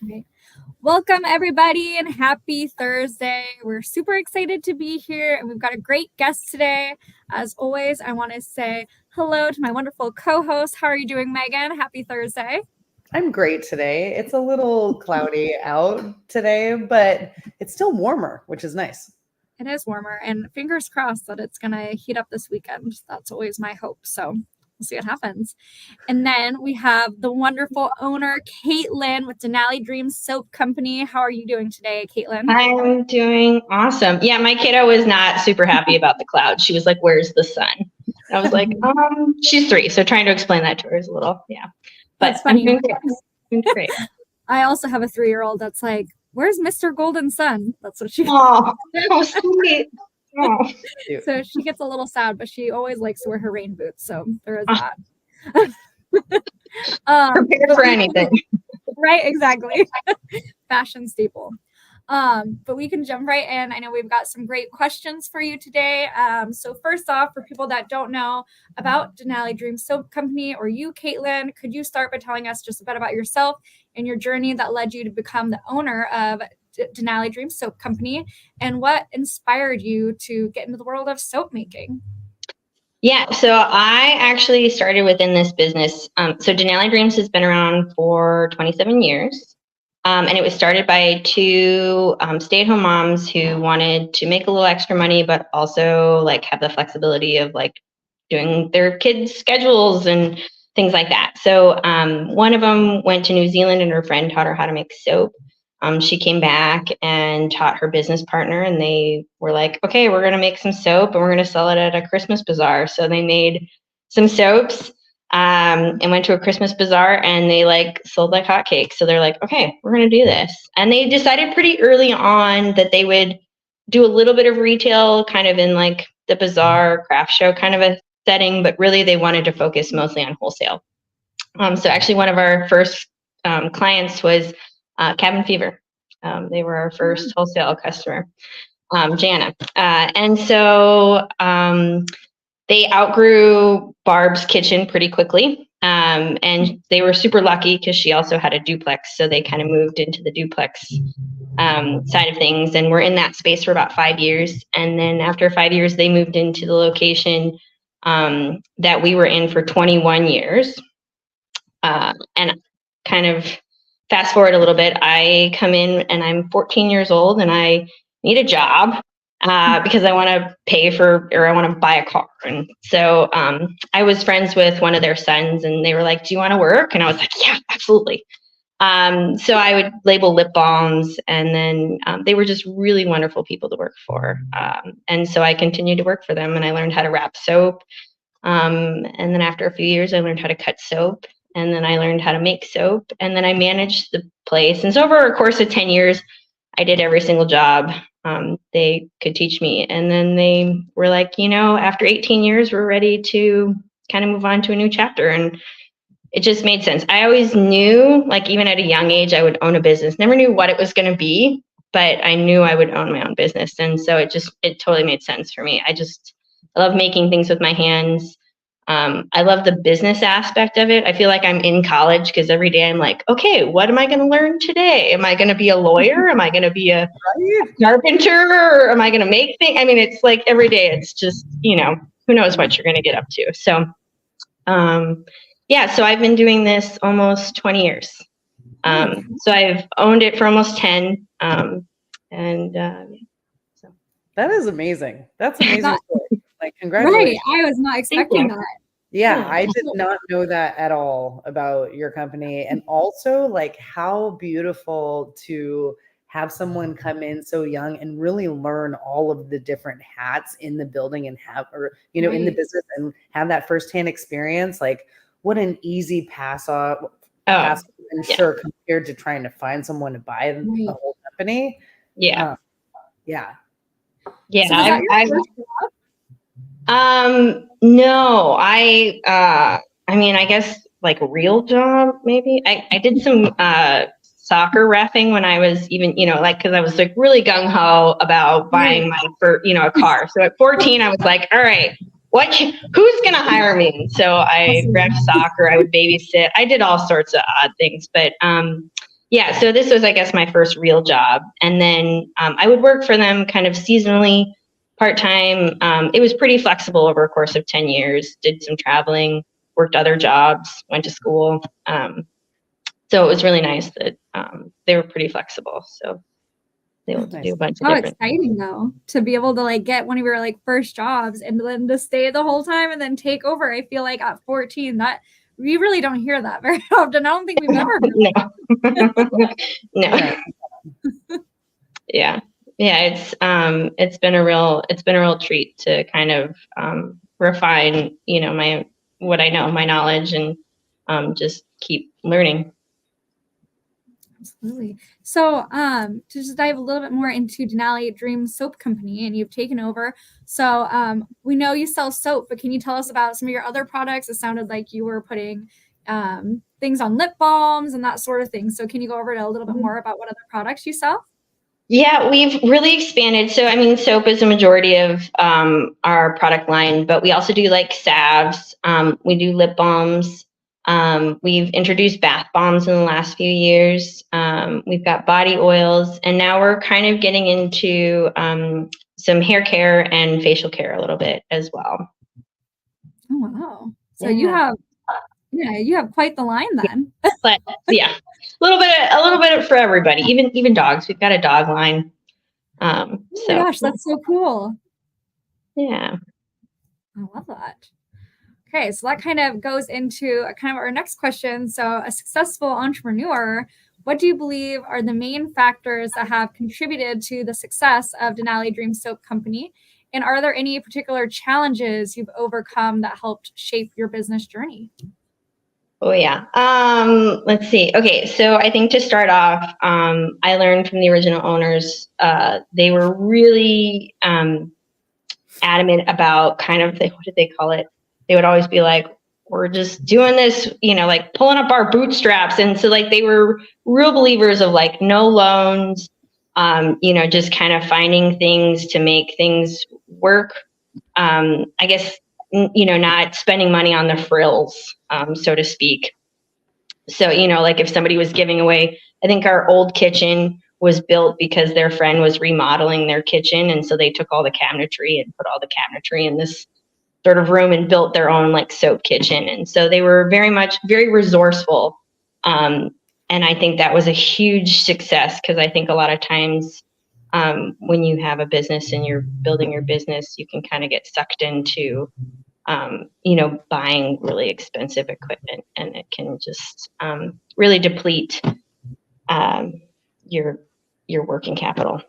Right. Welcome, everybody, and happy Thursday. We're super excited to be here, and we've got a great guest today. As always, I want to say hello to my wonderful co-host. How are you doing, Megan? Happy Thursday. I'm great today. It's a little cloudy out today, but it's still warmer, which is nice. It is warmer, and fingers crossed that it's going to heat up this weekend. That's always my hope. So we'll see what happens. And then we have the wonderful owner, Caitlin, with Denali Dreams Soap Company. How are you doing today, Caitlin? I'm doing awesome. Yeah, my kiddo was not super happy about the clouds. She was like, "Where's the sun?" And I was like, she's 3, so trying to explain that to her is a little, yeah. But that's funny. I'm doing great. I also have a 3-year-old that's like, "Where's Mr. Golden Sun?" That's what she. Oh, sweet. Oh. So she gets a little sad, but she always likes to wear her rain boots. So there is that. Prepare for anything. Right, exactly. Fashion staple. But we can jump right in. I know we've got some great questions for you today. So first off, for people that don't know about Denali Dreams Soap Company or you, Caitlin, could you start by telling us just a bit about yourself and your journey that led you to become the owner of Denali Dreams Soap Company, and what inspired you to get into the world of soap making? Yeah, so I actually started within this business. So Denali Dreams has been around for 27 years. And it was started by 2 stay-at-home moms who wanted to make a little extra money, but also like have the flexibility of like doing their kids' schedules and things like that. So one of them went to New Zealand and her friend taught her how to make soap. She came back and taught her business partner, and they were like, okay, we're going to make some soap and we're going to sell it at a Christmas bazaar. So they made some soaps and went to a Christmas bazaar, and they like sold like hotcakes. So they're like, okay, we're going to do this. And they decided pretty early on that they would do a little bit of retail kind of in like the bazaar craft show kind of a setting, but really they wanted to focus mostly on wholesale. So actually one of our first clients was Cabin Fever. They were our first wholesale customer, Jana. And so they outgrew Barb's kitchen pretty quickly. And they were super lucky because she also had a duplex. So they kind of moved into the duplex side of things. And we're in that space for about 5 years. And then after 5 years, they moved into the location that we were in for 21 years. And kind of fast forward a little bit, I come in and I'm 14 years old and I need a job because I want to pay for, or I want to buy a car. And so I was friends with one of their sons and they were like, do you want to work? And I was like, yeah, absolutely. So I would label lip balms, and then they were just really wonderful people to work for. And so I continued to work for them, and I learned how to wrap soap. And then after a few years, I learned how to cut soap. And then I learned how to make soap, and then I managed the place. And so over a course of 10 years, I did every single job they could teach me. And then they were like, you know, after 18 years, we're ready to kind of move on to a new chapter. And it just made sense. I always knew, like even at a young age, I would own a business. Never knew what it was going to be, but I knew I would own my own business. And so it totally made sense for me. I love making things with my hands. I love the business aspect of it. I feel like I'm in college because every day I'm like, okay, what am I going to learn today? Am I going to be a lawyer? Am I going to be a carpenter? Or am I going to make things? I mean, it's like every day it's just, you know, who knows what you're going to get up to. So, yeah, so I've been doing this almost 20 years. So I've owned it for almost 10. So. That is amazing. That's amazing. Like, congratulations. Right. I was not expecting that. Yeah, I did not know that at all about your company. And also, like, how beautiful to have someone come in so young and really learn all of the different hats in the building and in the business and have that firsthand experience. Like, what an easy pass sure, compared to trying to find someone to buy the whole company. Yeah. Yeah. Yeah. So was that your first job? No, I mean, I guess like a real job, maybe. I did some soccer reffing when I was even, you know, like, because I was like really gung-ho about buying my first, you know, a car. So at 14, I was like, all right, who's gonna hire me? So I reffed soccer, I would babysit, I did all sorts of odd things, but Yeah, so this was, I guess, my first real job. And then I would work for them kind of seasonally, part-time. It was pretty flexible over a course of 10 years, did some traveling, worked other jobs, went to school. So it was really nice that they were pretty flexible. So they able to do a bunch of How different. exciting though, to be able to like get one of your like first jobs and then to stay the whole time and then take over. I feel like at 14, that we really don't hear that very often. I don't think we've ever heard No. No. Yeah. It's been a real treat to kind of refine, my knowledge, and just keep learning. Absolutely. So to just dive a little bit more into Denali Dreams Soap Company, and you've taken over. So we know you sell soap, but can you tell us about some of your other products? It sounded like you were putting things on lip balms and that sort of thing. So can you go over a little bit more about what other products you sell? Yeah, we've really expanded. So, I mean, soap is a majority of our product line, but we also do like salves. We do lip balms. We've introduced bath bombs in the last few years. We've got body oils, and now we're kind of getting into some hair care and facial care a little bit as well. Oh, wow. So you have quite the line then. But yeah, a little bit for everybody, even dogs. We've got a dog line. Oh my gosh, that's so cool. Yeah. I love that. Okay, so that kind of goes into kind of our next question. So a successful entrepreneur, what do you believe are the main factors that have contributed to the success of Denali Dreams Soap Company? And are there any particular challenges you've overcome that helped shape your business journey? Oh yeah. Let's see. Okay, so I think to start off, I learned from the original owners. They were really adamant about kind of what did they call it? They would always be like, "We're just doing this, like pulling up our bootstraps." And so like they were real believers of like no loans, just kind of finding things to make things work. I guess not spending money on the frills, so to speak. So, like if somebody was giving away, I think our old kitchen was built because their friend was remodeling their kitchen. And so they took all the cabinetry and put all the cabinetry in this sort of room and built their own like soap kitchen. And so they were very resourceful. And I think that was a huge success, because I think a lot of times when you have a business and you're building your business, you can kind of get sucked into buying really expensive equipment, and it can just really deplete your working capital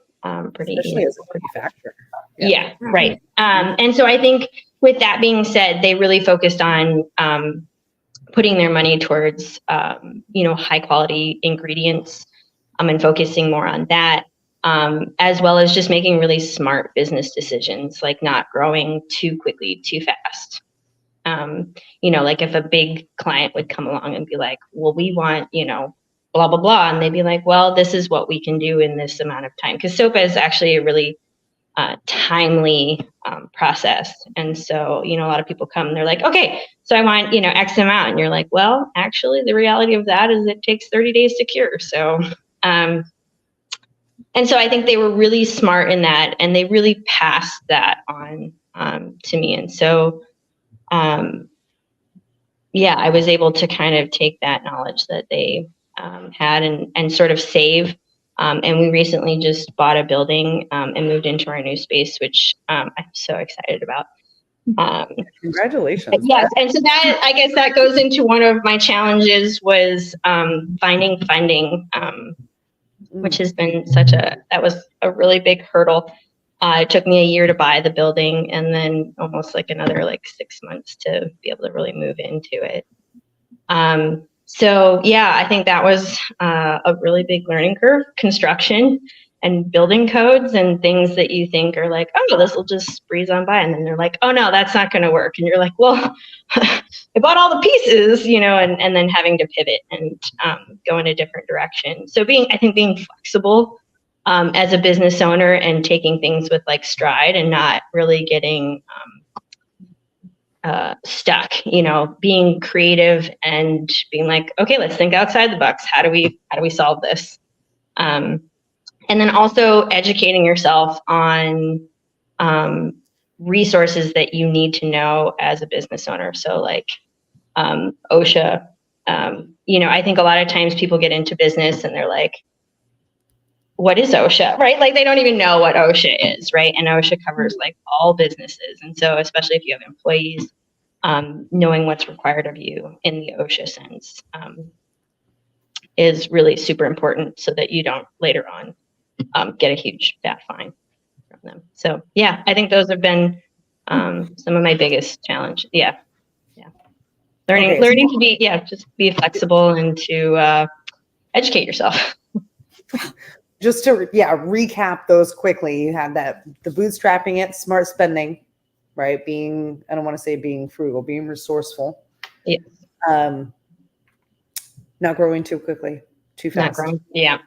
pretty especially as a manufacturer. Yeah, right. And so I think with that being said, they really focused on putting their money towards high quality ingredients, and focusing more on that. As well as just making really smart business decisions, like not growing too quickly, too fast. Like if a big client would come along and be like, well, we want, blah, blah, blah. And they'd be like, well, this is what we can do in this amount of time. Because soap is actually a really timely process. And so, a lot of people come and they're like, okay, so I want, X amount. And you're like, well, actually, the reality of that is it takes 30 days to cure. So, and so I think they were really smart in that, and they really passed that on to me. And so, I was able to kind of take that knowledge that they had and sort of save. And we recently just bought a building and moved into our new space, which I'm so excited about. Congratulations. Yes. And so that, I guess that goes into one of my challenges was finding funding, which has been that was a really big hurdle. It took me a year to buy the building, and then almost like another 6 months to be able to really move into it. So yeah, I think that was a really big learning curve, construction and building codes and things that you think are like, oh, this will just breeze on by. And then they're like, oh no, that's not going to work. And you're like, well, I bought all the pieces, and then having to pivot and go in a different direction. So being flexible as a business owner and taking things with stride and not really getting stuck, being creative and being like, okay, let's think outside the box. How do we solve this? And then also educating yourself on resources that you need to know as a business owner. So like OSHA, I think a lot of times people get into business and they're like, what is OSHA, right? Like they don't even know what OSHA is, right? And OSHA covers like all businesses. And so especially if you have employees, knowing what's required of you in the OSHA sense is really super important so that you don't later on get a huge fat fine from them. So yeah, I think those have been some of my biggest challenge. Yeah. Learning to be, just be flexible and to educate yourself. Just to recap those quickly, you had the bootstrapping it, smart spending, right? I don't want to say being frugal, being resourceful. Yeah. Not growing too quickly, too fast. Not growing. Yeah.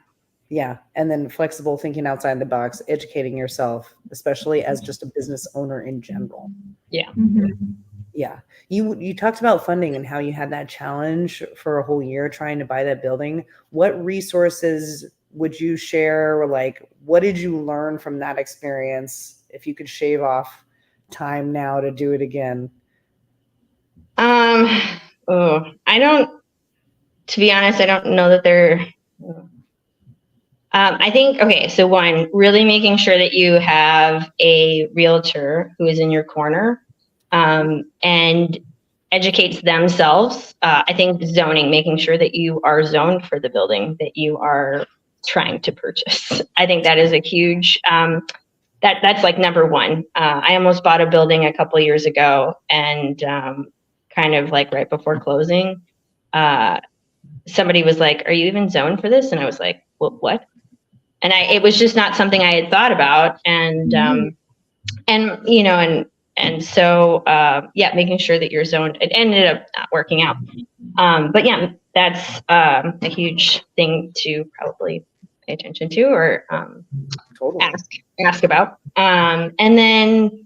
Yeah. And then flexible, thinking outside the box, educating yourself, especially as just a business owner in general. Yeah. Mm-hmm. Yeah. You talked about funding and how you had that challenge for a whole year trying to buy that building. What resources would you share? Or like, what did you learn from that experience? If you could shave off time now to do it again. To be honest, I don't know that they're, I think, okay, so one, really making sure that you have a realtor who is in your corner and educates themselves. I think zoning, making sure that you are zoned for the building that you are trying to purchase. I think that is a huge, that's like number one. I almost bought a building a couple of years ago and kind of like right before closing, somebody was like, are you even zoned for this? And I was like, well, what? And it was just not something I had thought about. And, so, making sure that you're zoned, it ended up not working out. But yeah, that's a huge thing to probably pay attention to or Totally. ask about. And then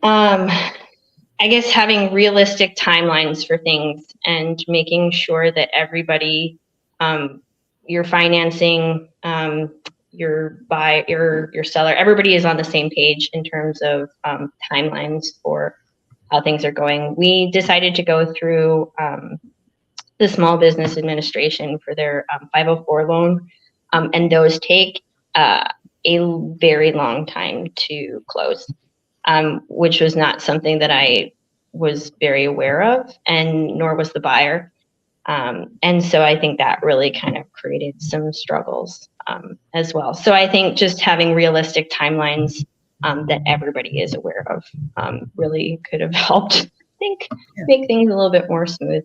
I guess having realistic timelines for things and making sure that everybody, your financing, your buyer, your seller, everybody is on the same page in terms of timelines for how things are going. We decided to go through the Small Business Administration for their 504 loan, and those take a very long time to close. Which was not something that I was very aware of, and nor was the buyer. And so I think that really kind of created some struggles as well. So I think just having realistic timelines that everybody is aware of really could have helped, I think, make things a little bit more smooth.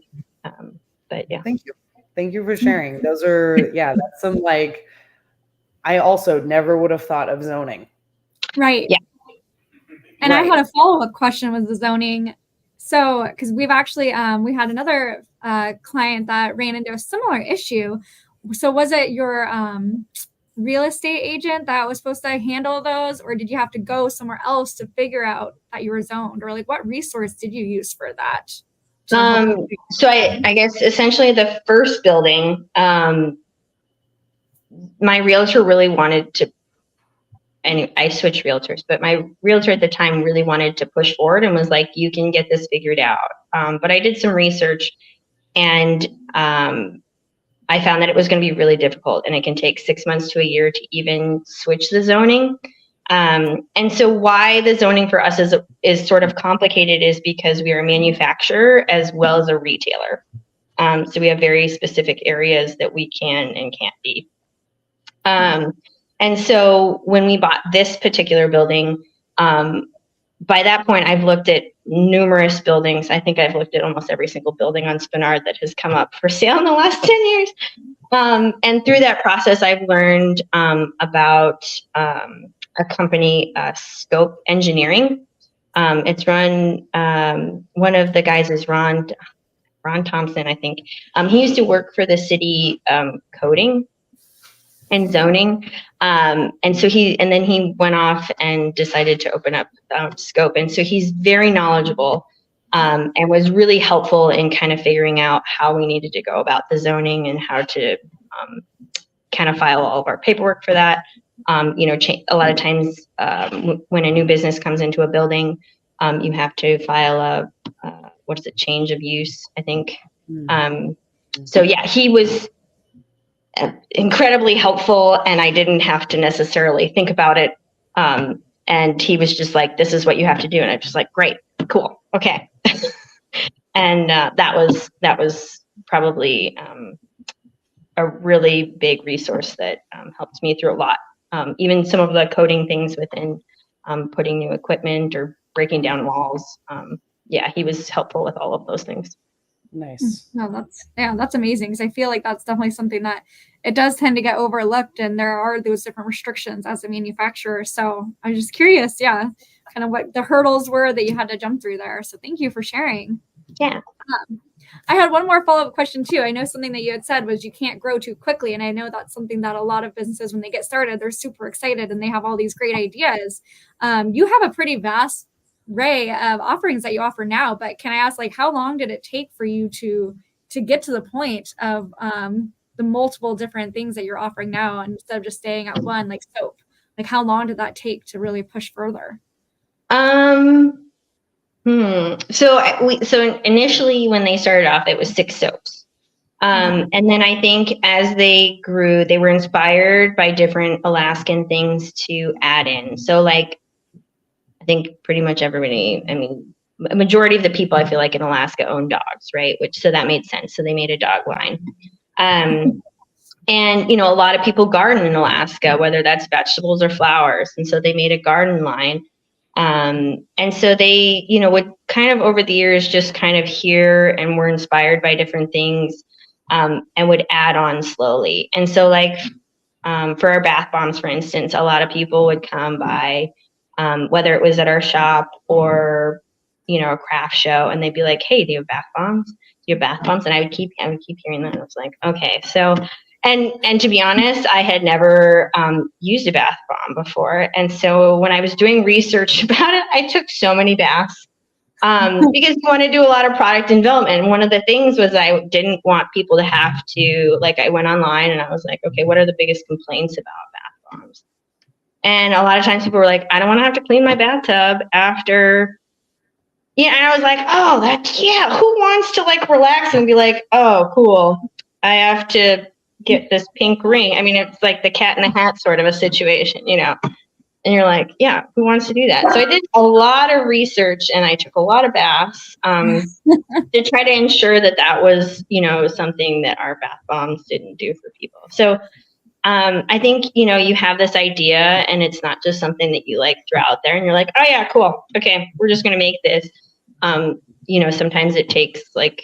But yeah. Thank you. Thank you for sharing. Those are, that's some like, I also never would have thought of zoning. Right. Yeah. And I had a follow-up question with the zoning. So, because we've actually, we had another client that ran into a similar issue. So was it your real estate agent that was supposed to handle those, or did you have to go somewhere else to figure out that you were zoned, or like what resource did you use for that? So I guess essentially the first building, my realtor really wanted to, and I switched realtors, but my realtor at the time really wanted to push forward and was like, you can get this figured out. But I did some research and I found that it was going to be really difficult and it can take 6 months to a year to even switch the zoning. And so why the zoning for us is sort of complicated is because we are a manufacturer as well as a retailer. So we have very specific areas that we can and can't be. And so when we bought this particular building, by that point, I've looked at numerous buildings. I think I've looked at almost every single building on Spinard that has come up for sale in the last 10 years. And through that process, I've learned about a company, Scope Engineering. It's run, one of the guys is Ron Thompson, I think. He used to work for the city coding and zoning. And then he went off and decided to open up Scope. And so he's very knowledgeable and was really helpful in kind of figuring out how we needed to go about the zoning and how to kind of file all of our paperwork for that. A lot of times when a new business comes into a building, you have to file a change of use, I think. So yeah, he was incredibly helpful, and I didn't have to necessarily think about it. And he was just like, "This is what you have to do," and I was just like, "Great, cool, okay." And that was probably a really big resource that helped me through a lot. Even some of the coding things within putting new equipment or breaking down walls. Yeah, he was helpful with all of those things. Nice. No, that's amazing, because I feel like that's definitely something that it does tend to get overlooked, and there are those different restrictions as a manufacturer. So I'm just curious, kind of what the hurdles were that you had to jump through there. So thank you for sharing. Yeah. I had one more follow-up question too. I know something that you had said was you can't grow too quickly. And I know that's something that a lot of businesses, when they get started, they're super excited and they have all these great ideas. You have a pretty vast array of offerings that you offer now, but can I ask, like, how long did it take for you to get to the point of the multiple different things that you're offering now, and instead of just staying at one, like soap? Like, how long did that take to really push further? So initially when they started off, it was 6 soaps. And then I think as they grew, they were inspired by different Alaskan things to add in. So like, I think pretty much everybody, a majority of the people I feel like in Alaska own dogs, right? So that made sense. So they made a dog line. And, a lot of people garden in Alaska, whether that's vegetables or flowers. And so they made a garden line. And so they, would kind of over the years just kind of hear and were inspired by different things, and would add on slowly. And so like, for our bath bombs, for instance, a lot of people would come by, whether it was at our shop or, a craft show, and they'd be like, "Hey, do you have bath bombs? Do you have bath bombs?" And I would keep hearing that. And I was like, okay. So, and to be honest, I had never used a bath bomb before. And so when I was doing research about it, I took so many baths because you want to do a lot of product development. And one of the things was I didn't want people to have to, like, I went online and I was like, okay, what are the biggest complaints about bath bombs? And a lot of times people were like, "I don't want to have to clean my bathtub after." Yeah, and I was like, "Oh, who wants to like relax and be like, oh, cool, I have to get this pink ring." I mean, it's like the cat in the hat sort of a situation, and you're like, yeah, who wants to do that? So I did a lot of research and I took a lot of baths to try to ensure that was, something that our bath bombs didn't do for people. So I think, you have this idea and it's not just something that you like throw out there and you're like, "Oh yeah, cool. Okay, we're just going to make this." Sometimes it takes like,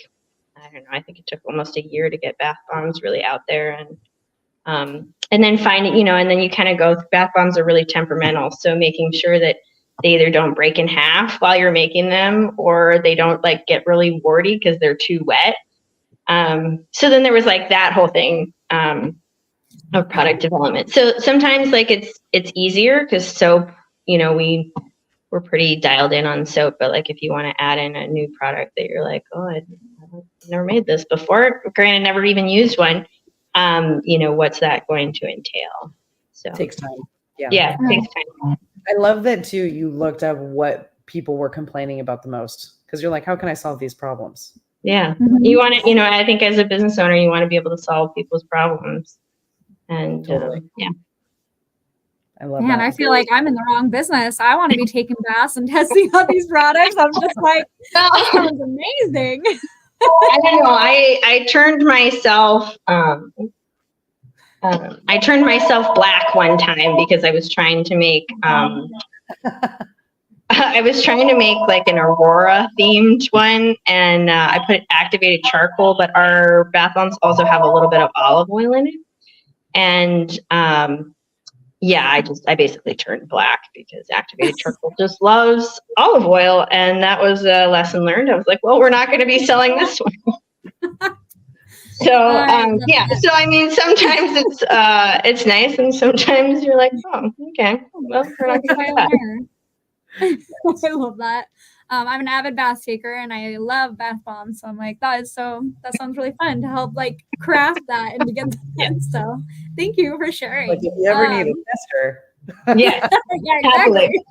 I don't know, I think it took almost a year to get bath bombs really out there. And then finding, and then you kind of go, bath bombs are really temperamental. So making sure that they either don't break in half while you're making them, or they don't like get really warty because they're too wet. So then there was like that whole thing of product development. So sometimes like it's easier because soap, we're pretty dialed in on soap, but like if you want to add in a new product that you're like, "Oh, I've never made this before," granted, never even used one, what's that going to entail? So It takes time. Yeah, it takes time. I love that too. You looked up what people were complaining about the most, because you're like, how can I solve these problems? Yeah. You want to, I think as a business owner, you want to be able to solve people's problems. And Totally. yeah. I love Man, that. I feel like I'm in the wrong business. I want to be taking baths and testing out these products. I'm just like, that sounds amazing. I don't know. I turned myself black one time because I was trying to make like an Aurora themed one, and I put activated charcoal, but our bath bombs also have a little bit of olive oil in it. And I basically turned black because activated charcoal just loves olive oil, and that was a lesson learned. I was like, well, we're not going to be selling this one. So So I mean, sometimes it's nice, and sometimes you're like, "Oh, okay, well, we're not going to do that." I love that. I'm an avid bath taker and I love bath bombs. So I'm like, that sounds really fun to help like craft that and to get that. So thank you for sharing. Like if you ever need a tester. Yeah, yeah, exactly.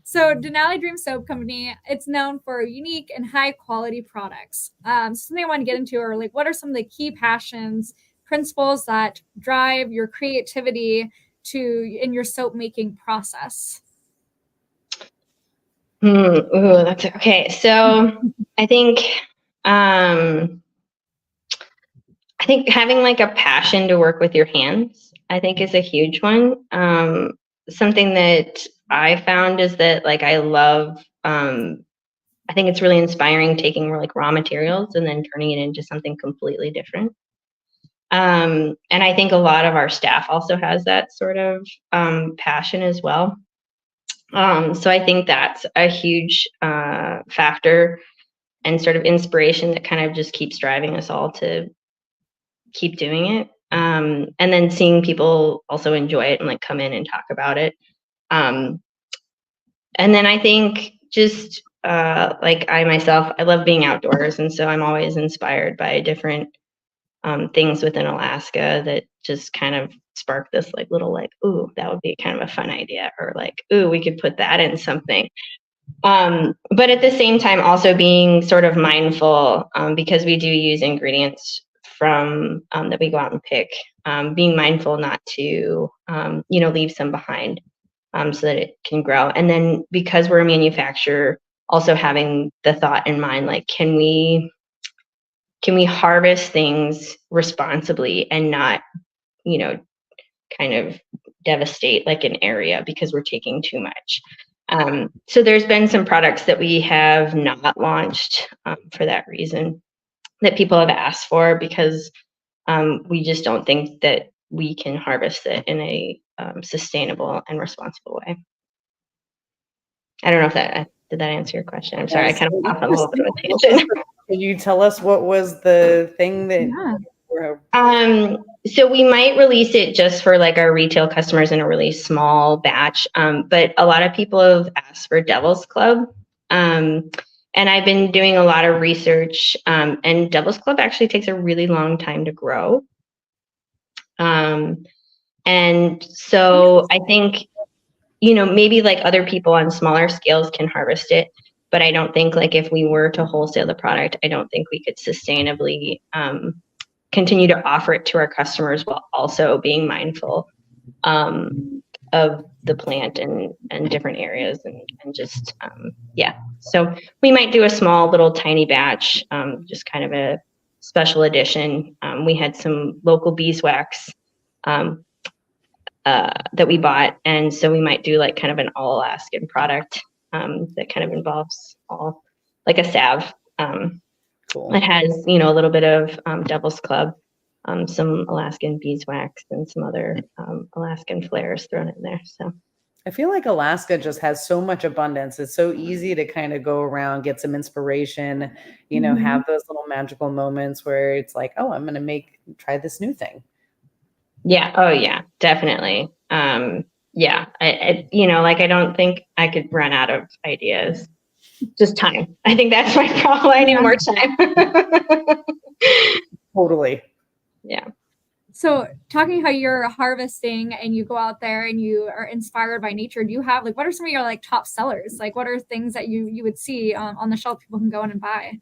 So Denali Dreams Soap Company, it's known for unique and high quality products. Something I want to get into are like, what are some of the key passions, principles that drive your creativity in your soap making process? Ooh, that's okay. So I think having like a passion to work with your hands, I think is a huge one. Something that I found is that like I love, I think it's really inspiring taking like raw materials and then turning it into something completely different. And I think a lot of our staff also has that sort of passion as well. So I think that's a huge factor and sort of inspiration that kind of just keeps driving us all to keep doing it. And then seeing people also enjoy it and like come in and talk about it. And then I think just like I myself, I love being outdoors. And so I'm always inspired by different things within Alaska that just kind of spark this like little like, ooh, that would be kind of a fun idea, or like, ooh, we could put that in something. But at the same time, also being sort of mindful because we do use ingredients from that we go out and pick. Being mindful not to leave some behind so that it can grow. And then because we're a manufacturer, also having the thought in mind, like, can we harvest things responsibly and not, kind of devastate like an area because we're taking too much. So there's been some products that we have not launched for that reason that people have asked for because we just don't think that we can harvest it in a sustainable and responsible way. I don't know if did that answer your question? I'm sorry, I kind of went off on a little bit of a tangent. Can you tell us what was the thing that? Yeah. So we might release it just for like our retail customers in a really small batch. But a lot of people have asked for Devil's Club. And I've been doing a lot of research, and Devil's Club actually takes a really long time to grow. And so I think, maybe like other people on smaller scales can harvest it, but I don't think like if we were to wholesale the product, I don't think we could sustainably continue to offer it to our customers while also being mindful of the plant and different areas and just, So we might do a small little tiny batch, just kind of a special edition. We had some local beeswax that we bought. And so we might do like kind of an all Alaskan product that kind of involves all like a salve. Cool. It has, a little bit of Devil's Club, some Alaskan beeswax and some other Alaskan flares thrown in there. So I feel like Alaska just has so much abundance. It's so easy to kind of go around, get some inspiration, have those little magical moments where it's like, oh, I'm going to try this new thing. Yeah. Oh yeah, definitely. Yeah. I I don't think I could run out of ideas. Just time. I think that's my problem. I need more time. Totally. Yeah. So talking how you're harvesting and you go out there and you are inspired by nature, do you have like, what are some of your like top sellers? Like what are things that you would see on the shelf people can go in and buy?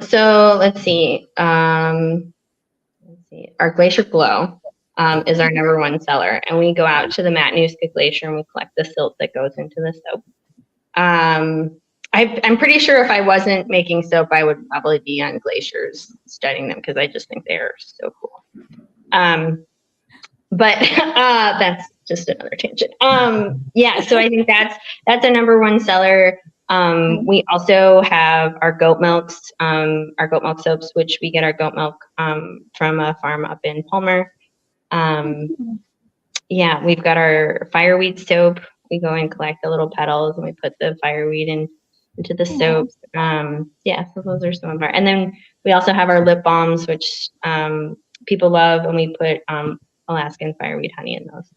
So let's see. Our Glacier Glow is our #1 seller. And we go out to the Matanuska Glacier and we collect the silt that goes into the soap. I'm pretty sure if I wasn't making soap, I would probably be on glaciers studying them because I just think they are so cool. But that's just another tangent. So I think that's a #1 seller. We also have our goat milk soaps, which we get our goat milk from a farm up in Palmer. We've got our fireweed soap. We go and collect the little petals and we put the fireweed into the soaps. So those are some of our, and then we also have our lip balms, which people love, and we put Alaskan fireweed honey in those.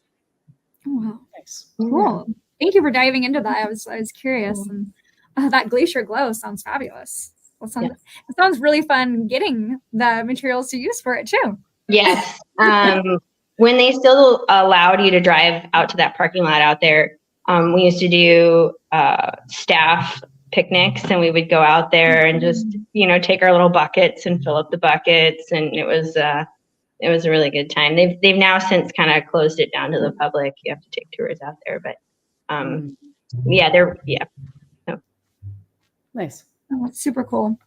Oh, wow. Nice. Cool. Thank you for diving into that. I was curious, and that glacier glow sounds fabulous. Well, it sounds really fun getting the materials to use for it too. Yes. When they still allowed you to drive out to that parking lot out there, we used to do staff picnics, and we would go out there and just, take our little buckets and fill up the buckets, and it was a really good time. They've now since kind of closed it down to the public. You have to take tours out there, but So. Nice. Oh, that's super cool.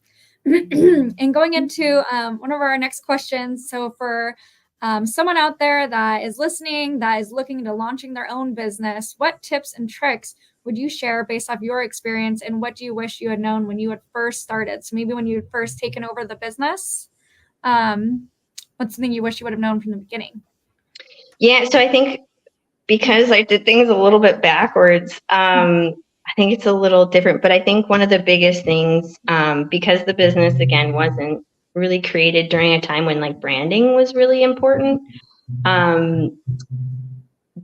And going into one of our next questions. So for someone out there that is listening, that is looking into launching their own business, what tips and tricks would you share based off your experience, and what do you wish you had known when you had first started? So maybe when you had first taken over the business, what's something you wish you would have known from the beginning? Yeah, so I think because I did things a little bit backwards, I think it's a little different. But I think one of the biggest things, because the business, again, wasn't really created during a time when like branding was really important,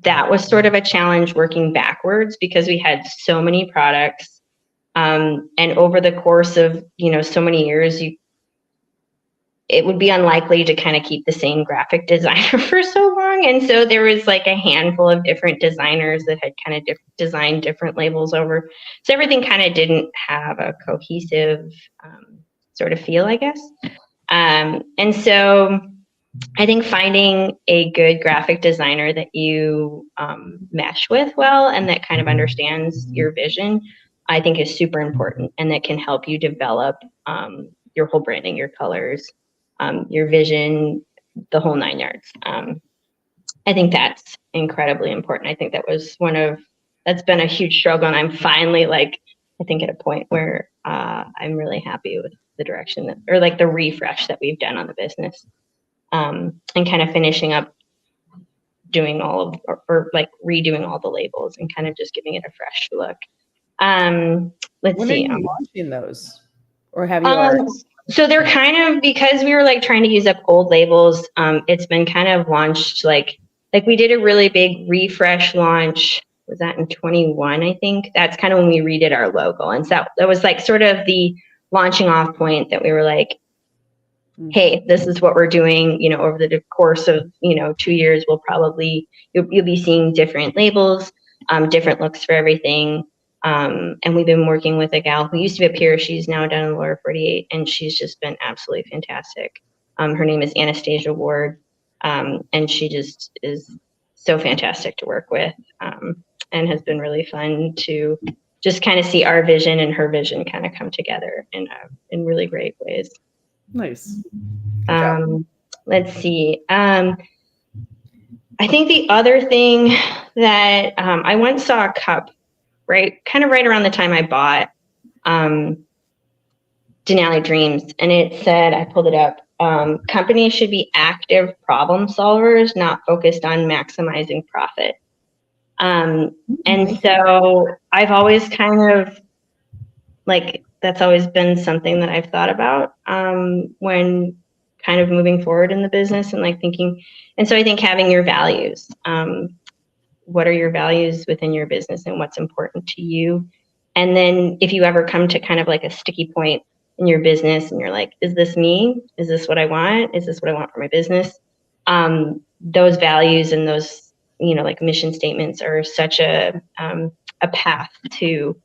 that was sort of a challenge working backwards, because we had so many products, and over the course of so many years, it would be unlikely to kind of keep the same graphic designer for so long. And so there was like a handful of different designers that had kind of designed different labels over. So everything kind of didn't have a cohesive sort of feel, I guess. And so I think finding a good graphic designer that you mesh with well, and that kind of understands your vision, I think is super important, and that can help you develop your whole branding, your colors, your vision, the whole 9 yards. I think that's incredibly important. I think that's been a huge struggle, and I'm finally I think at a point where I'm really happy with the direction or the refresh that we've done on the business, and kind of finishing up doing all of, or redoing all the labels and kind of just giving it a fresh look. Let's when see. Are you launching those, or have you already? So they're kind of, because we were trying to use up old labels, it's been kind of launched like we did a really big refresh launch. Was that in 21? I think that's kind of when we redid our logo, and so that was sort of the launching off point that we were like, hey, this is what we're doing. Over the course of 2 years, you'll be seeing different labels, different looks for everything. And we've been working with a gal who used to be a peer. She's now down in the lower 48, and she's just been absolutely fantastic. Her name is Anastasia Ward, and she just is so fantastic to work with, and has been really fun to just kind of see our vision and her vision kind of come together in really great ways. Nice. Let's see. I think the other thing that I once saw a cup right around the time I bought Denali Dreams, and it said, I pulled it up, companies should be active problem solvers, not focused on maximizing profit. And so I've always kind of that's always been something that I've thought about when kind of moving forward in the business and thinking. And so I think having your values, what are your values within your business and what's important to you? And then if you ever come to kind of a sticky point in your business and you're like, is this me? Is this what I want? Is this what I want for my business? Those values and those, mission statements are such a path to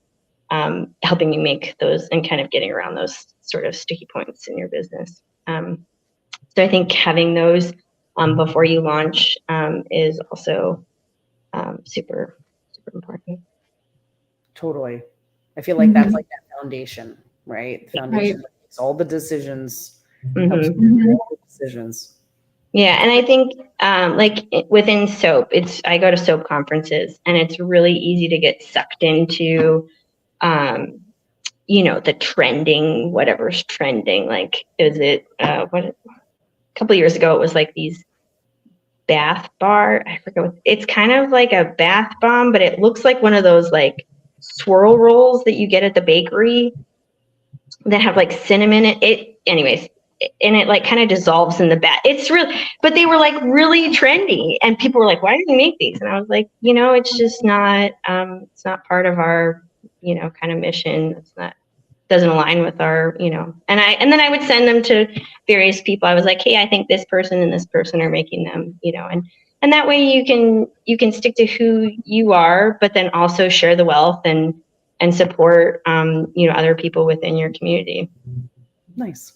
helping you make those and kind of getting around those sort of sticky points in your business. So I think having those before you launch is also super, super important. Totally. I feel like that's that foundation, right? The foundation that makes all the decisions. Helps you make all the decisions. Yeah, and I think within soap, I go to soap conferences, and it's really easy to get sucked into the trending, whatever's trending. Is it a couple of years ago, it was these bath bar. I forget what it's kind of like a bath bomb, but it looks like one of those swirl rolls that you get at the bakery that have cinnamon in it. Anyways, it like kind of dissolves in the bag. It's really, but they were like really trendy, and people were like, "Why do you make these?" And I was like, it's just not, it's not part of our, kind of mission. It's not, doesn't align with our, and then I would send them to various people. I was like, "Hey, I think this person and this person are making them, and that way you can stick to who you are, but then also share the wealth and support, other people within your community." Nice.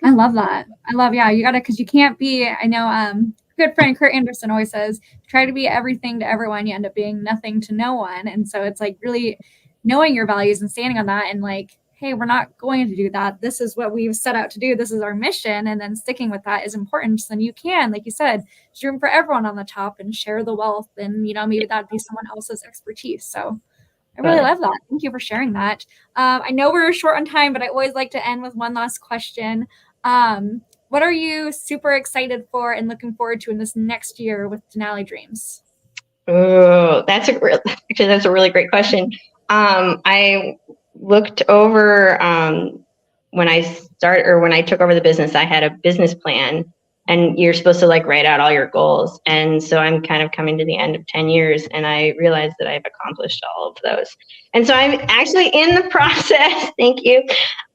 I love that. You gotta, because you can't be, I know good friend Kurt Anderson always says, try to be everything to everyone, you end up being nothing to no one. And so it's like really knowing your values and standing on that, and like, hey, we're not going to do that. This is what we've set out to do. This is our mission. And then sticking with that is important. So then you can, like you said, there's room for everyone on the top and share the wealth. And, maybe that'd be someone else's expertise. So I really love that. Thank you for sharing that. I know we're short on time, but I always like to end with one last question. What are you super excited for and looking forward to in this next year with Denali Dreams? Oh, that's a really great question. I looked over when I took over the business, I had a business plan, and you're supposed to like write out all your goals. And so I'm kind of coming to the end of 10 years, and I realized that I've accomplished all of those. And so I'm actually in the process, thank you,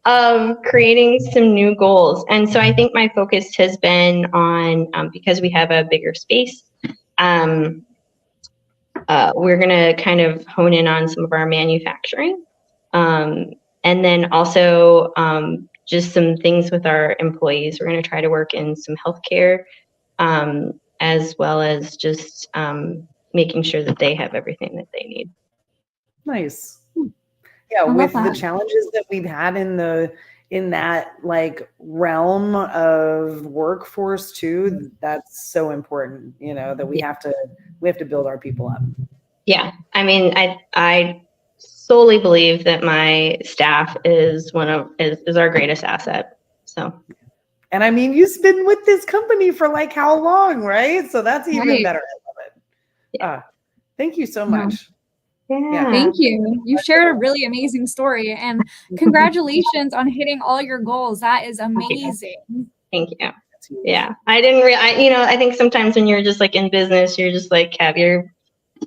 of creating some new goals. And so I think my focus has been on, because we have a bigger space, we're going to kind of hone in on some of our manufacturing. And then also just some things with our employees. We're going to try to work in some healthcare, as well as just making sure that they have everything that they need. Nice. Yeah, with the challenges that we've had in that like realm of workforce too, that's so important, that we have to build our people up. Yeah. I mean, I solely believe that my staff is our greatest asset. So, and I mean, you've been with this company for like how long, right? So that's even better. I love it. Yeah. Thank you so much. Yeah. Thank you. You shared a really amazing story, and congratulations on hitting all your goals. That is amazing. Thank you. Yeah. I didn't I think sometimes when you're just like in business, you're just like have your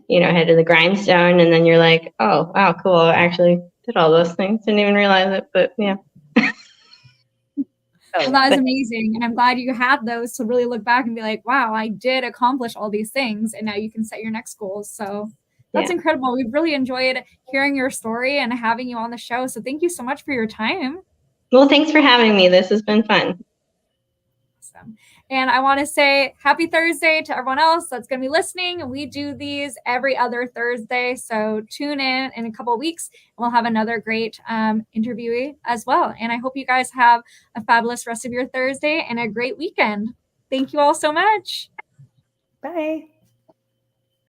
head to the grindstone, and then you're like, oh wow, cool, I actually did all those things, didn't even realize it, but yeah. Well, that is amazing, and I'm glad you had those to really look back and be like, wow, I did accomplish all these things, and now you can set your next goals. So that's incredible. We've really enjoyed hearing your story and having you on the show, so thank you so much for your time. Well, thanks for having me. This has been fun. Awesome. And I want to say happy Thursday to everyone else that's going to be listening. We do these every other Thursday, so tune in a couple of weeks, and we'll have another great interviewee as well. And I hope you guys have a fabulous rest of your Thursday and a great weekend. Thank you all so much. Bye.